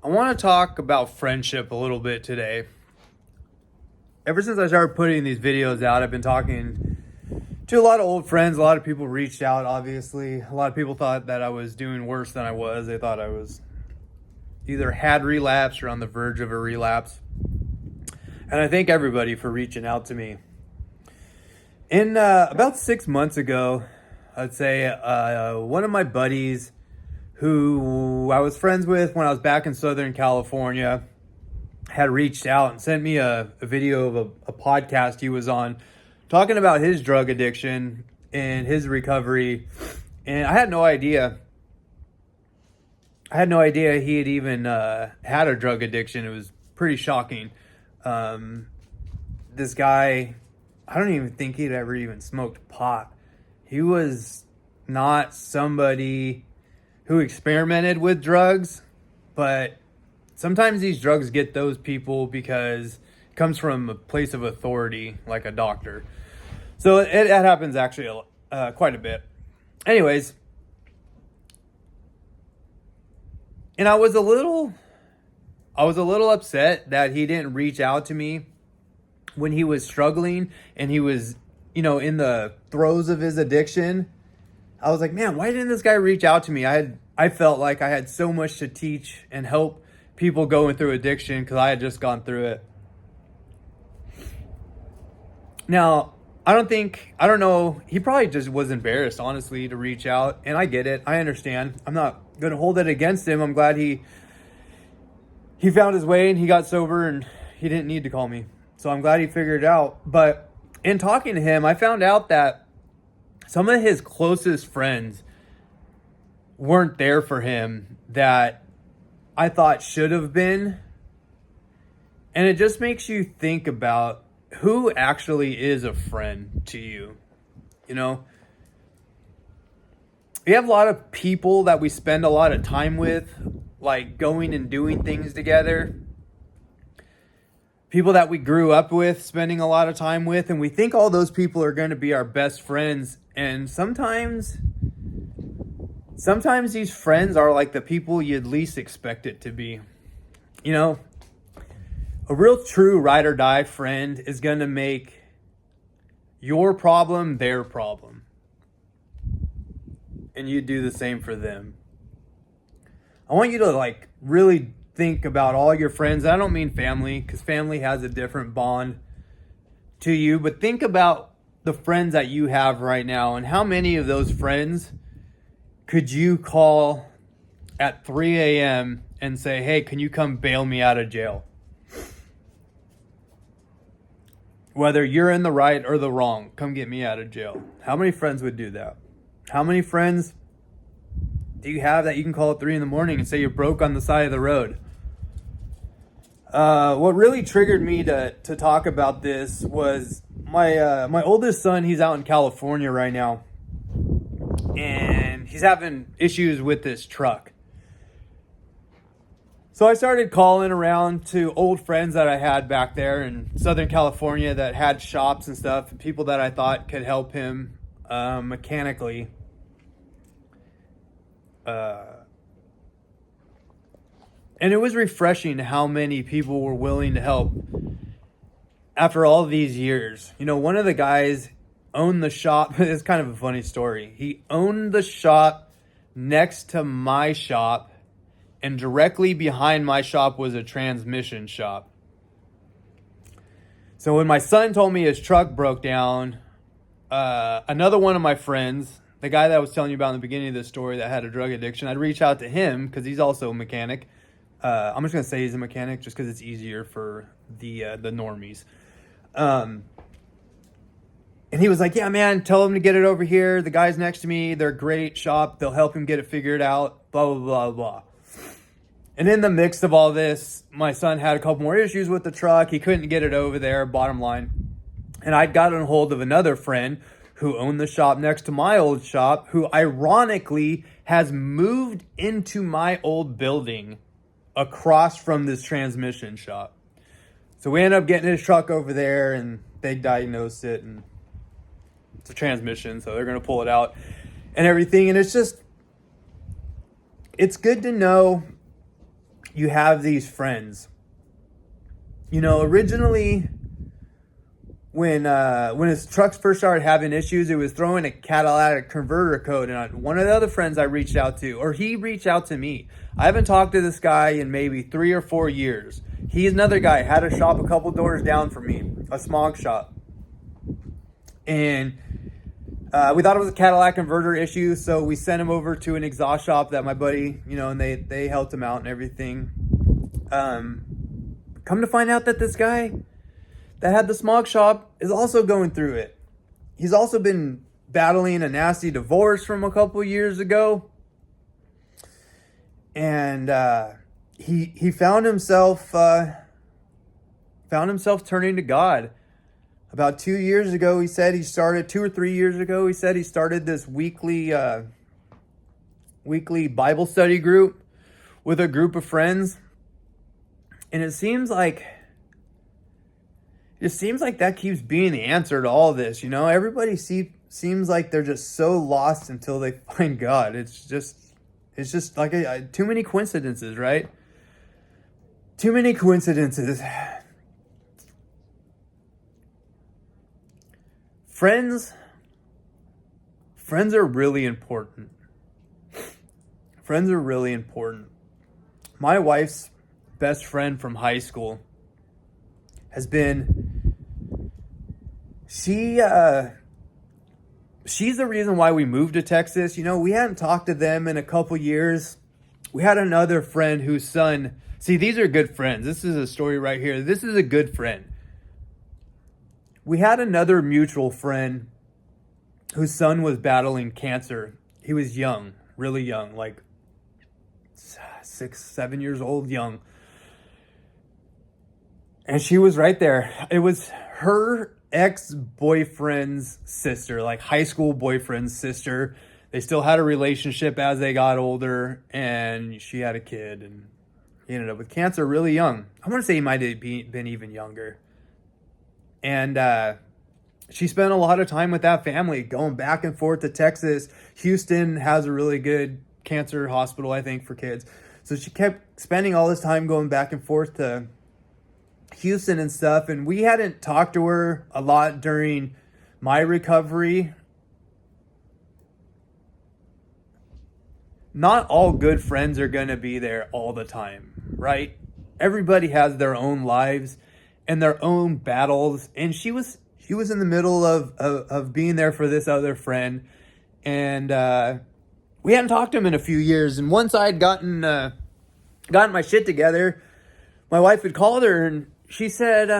I want to talk about friendship a little bit today. Ever since I started putting these videos out, I've been talking to a lot of old friends. A lot of people reached out, obviously. A lot of people thought that I was doing worse than I was. They thought I was either had relapse or on the verge of a relapse. And I thank everybody for reaching out to me. In about 6 months ago, I'd say one of my buddies who I was friends with when I was back in Southern California had reached out and sent me a video of a podcast he was on talking about his drug addiction and his recovery. And I had no idea. He had even had a drug addiction. It was pretty shocking. This guy, I don't even think he'd ever even smoked pot. He was not somebody who experimented with drugs, but sometimes these drugs get those people because it comes from a place of authority, like a doctor. So it happens actually quite a bit. Anyways, and I was a little upset that he didn't reach out to me when he was struggling and he was, in the throes of his addiction. I was like, man, why didn't this guy reach out to me? I felt like I had so much to teach and help people going through addiction because I had just gone through it. Now, I don't know, he probably just was embarrassed, honestly, to reach out. And I get it. I understand. I'm not going to hold it against him. I'm glad he found his way and he got sober and he didn't need to call me. So I'm glad he figured it out. But in talking to him, I found out that some of his closest friends weren't there for him that I thought should have been. And it just makes you think about who actually is a friend to you. We have a lot of people that we spend a lot of time with, like going and doing things together. People that we grew up with, spending a lot of time with, and we think all those people are going to be our best friends. And sometimes these friends are like the people you'd least expect it to be. A real true ride or die friend is going to make your problem their problem. And you do the same for them. I want you to really think about all your friends. I don't mean family, because family has a different bond to you, but think about the friends that you have right now and how many of those friends could you call at 3 a.m. and say, hey, can you come bail me out of jail? Whether you're in the right or the wrong, come get me out of jail. How many friends would do that? How many friends do you have that you can call at 3 in the morning and say you're broke on the side of the road? What really triggered me to talk about this was my oldest son. He's out in California right now, and he's having issues with this truck. So I started calling around to old friends that I had back there in Southern California that had shops and stuff, and people that I thought could help him mechanically. And it was refreshing how many people were willing to help after all these years. One of the guys owned the shop. It's kind of a funny story. He owned the shop next to my shop, and directly behind my shop was a transmission shop. So when my son told me his truck broke down, another one of my friends, the guy that I was telling you about in the beginning of this story that had a drug addiction, I'd reach out to him because he's also a mechanic. I'm just going to say he's a mechanic just because it's easier for the normies. And he was like, yeah, man, tell him to get it over here. The guys next to me, they're a great shop. They'll help him get it figured out, blah, blah, blah, blah. And in the mix of all this, my son had a couple more issues with the truck. He couldn't get it over there, bottom line. And I'd gotten a hold of another friend who owned the shop next to my old shop, who ironically has moved into my old building across from this transmission shop. So we ended up getting his truck over there, and they diagnosed it, and it's a transmission, so they're going to pull it out and everything. And it's good to know you have these friends. You know, originally when his trucks first started having issues, it was throwing a catalytic converter code. And one of the other friends I reached out to, or he reached out to me. I haven't talked to this guy in maybe 3 or 4 years. He's another guy, had a shop a couple doors down from me, a smog shop. And we thought it was a Cadillac converter issue, so we sent him over to an exhaust shop that my buddy, you know, and they helped him out and everything. Come to find out that this guy that had the smog shop is also going through it. He's also been battling a nasty divorce from a couple years ago. And he found himself turning to God. About 2 years ago, he said he started 2 or 3 years ago, he said he started this weekly Bible study group with a group of friends. And it seems like that keeps being the answer to all this. You know, everybody seems like they're just so lost until they find God. It's just like too many coincidences, right? Too many coincidences. Friends are really important. Friends are really important. My wife's best friend from high school has been, she's the reason why we moved to Texas. You know, we hadn't talked to them in a couple years. We had another friend whose son, see, these are good friends. This is a story right here. This is a good friend. We had another mutual friend whose son was battling cancer. He was young, really young, like 6, 7 years old, young. And she was right there. It was her ex-boyfriend's sister, like high school boyfriend's sister. They still had a relationship as they got older, and she had a kid, and he ended up with cancer really young. I want to say he might have been even younger. And she spent a lot of time with that family, going back and forth to Texas. Houston has a really good cancer hospital, I think, for kids. So she kept spending all this time going back and forth to Houston and stuff. And we hadn't talked to her a lot during my recovery. Not all good friends are going to be there all the time, right? Everybody has their own lives and their own battles, and she was in the middle of being there for this other friend, and we hadn't talked to him in a few years. And once I had gotten my shit together, my wife had called her, and she said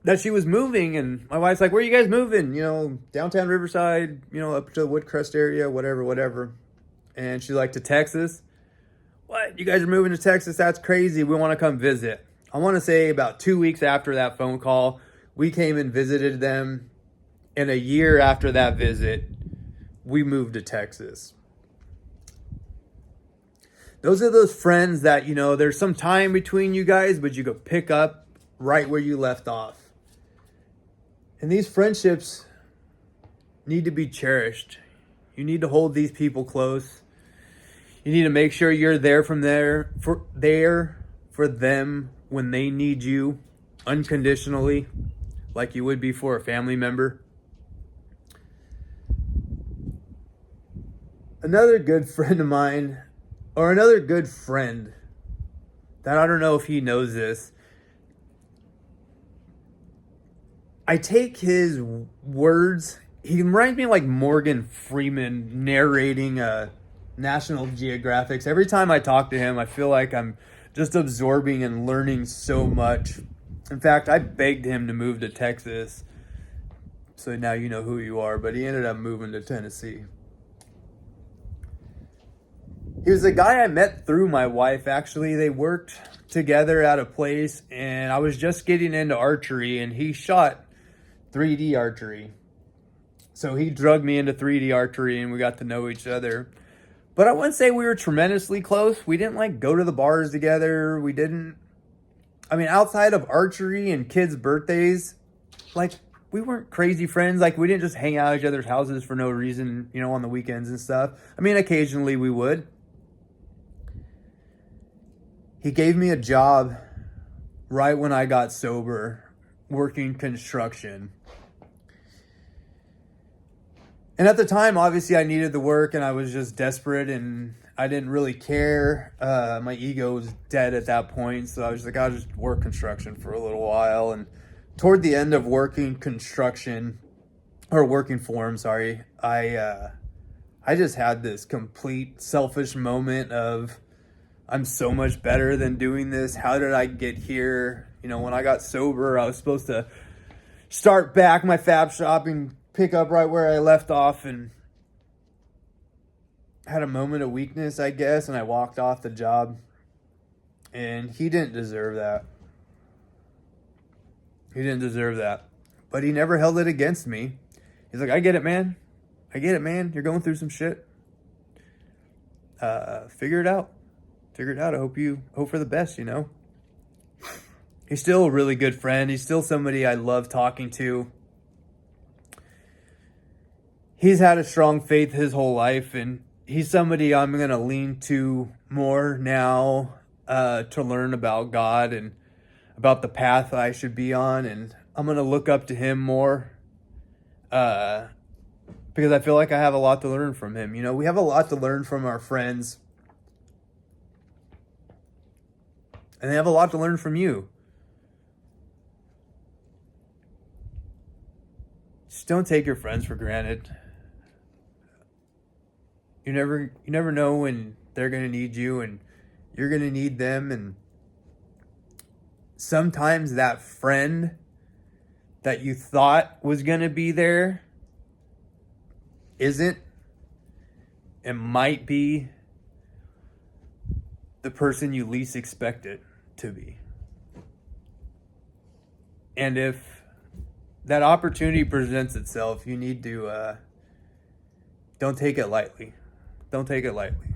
that she was moving, and my wife's like, "Where are you guys moving?" You know, downtown Riverside, you know, up to the Woodcrest area, whatever. And she's like, "To Texas." "What? You guys are moving to Texas? That's crazy. We want to come visit." I want to say about 2 weeks after that phone call, we came and visited them. And a year after that visit, we moved to Texas. Those are those friends that, you know, there's some time between you guys, but you go pick up right where you left off. And these friendships need to be cherished. You need to hold these people close. You need to make sure you're there for them when they need you unconditionally, like you would be for a family member. Another good friend of mine, or another good friend that I don't know if he knows this, I take his words, he reminds me of like Morgan Freeman narrating National Geographic. Every time I talk to him, I feel like I'm just absorbing and learning so much. In fact, I begged him to move to Texas. So now you know who you are, but he ended up moving to Tennessee. He was a guy I met through my wife, actually. They worked together at a place, and I was just getting into archery, and he shot 3D archery. So he drugged me into 3D archery, and we got to know each other. But I wouldn't say we were tremendously close. We didn't like go to the bars together. Outside of archery and kids' birthdays, like we weren't crazy friends. Like we didn't just hang out at each other's houses for no reason, you know, on the weekends and stuff. Occasionally we would. He gave me a job right when I got sober, working construction. And at the time, obviously, I needed the work and I was just desperate and I didn't really care. My ego was dead at that point. So I was like, I'll just work construction for a little while. And toward the end of working construction, or working for him, sorry, I just had this complete selfish moment of, I'm so much better than doing this. How did I get here? You know, when I got sober, I was supposed to start back my fab shop and pick up right where I left off, and had a moment of weakness, I guess, and I walked off the job. And he didn't deserve that. He didn't deserve that. But he never held it against me. He's like, I get it, man. I get it, man. You're going through some shit. Figure it out. Figure it out. I hope for the best, you know. He's still a really good friend. He's still somebody I love talking to. He's had a strong faith his whole life, and he's somebody I'm going to lean to more now to learn about God and about the path I should be on. And I'm going to look up to him more because I feel like I have a lot to learn from him. You know, we have a lot to learn from our friends, and they have a lot to learn from you. Just don't take your friends for granted. You never know when they're going to need you and you're going to need them. And sometimes that friend that you thought was going to be there isn't. It might be the person you least expect it to be. And if that opportunity presents itself, you need to don't take it lightly. Don't take it lightly.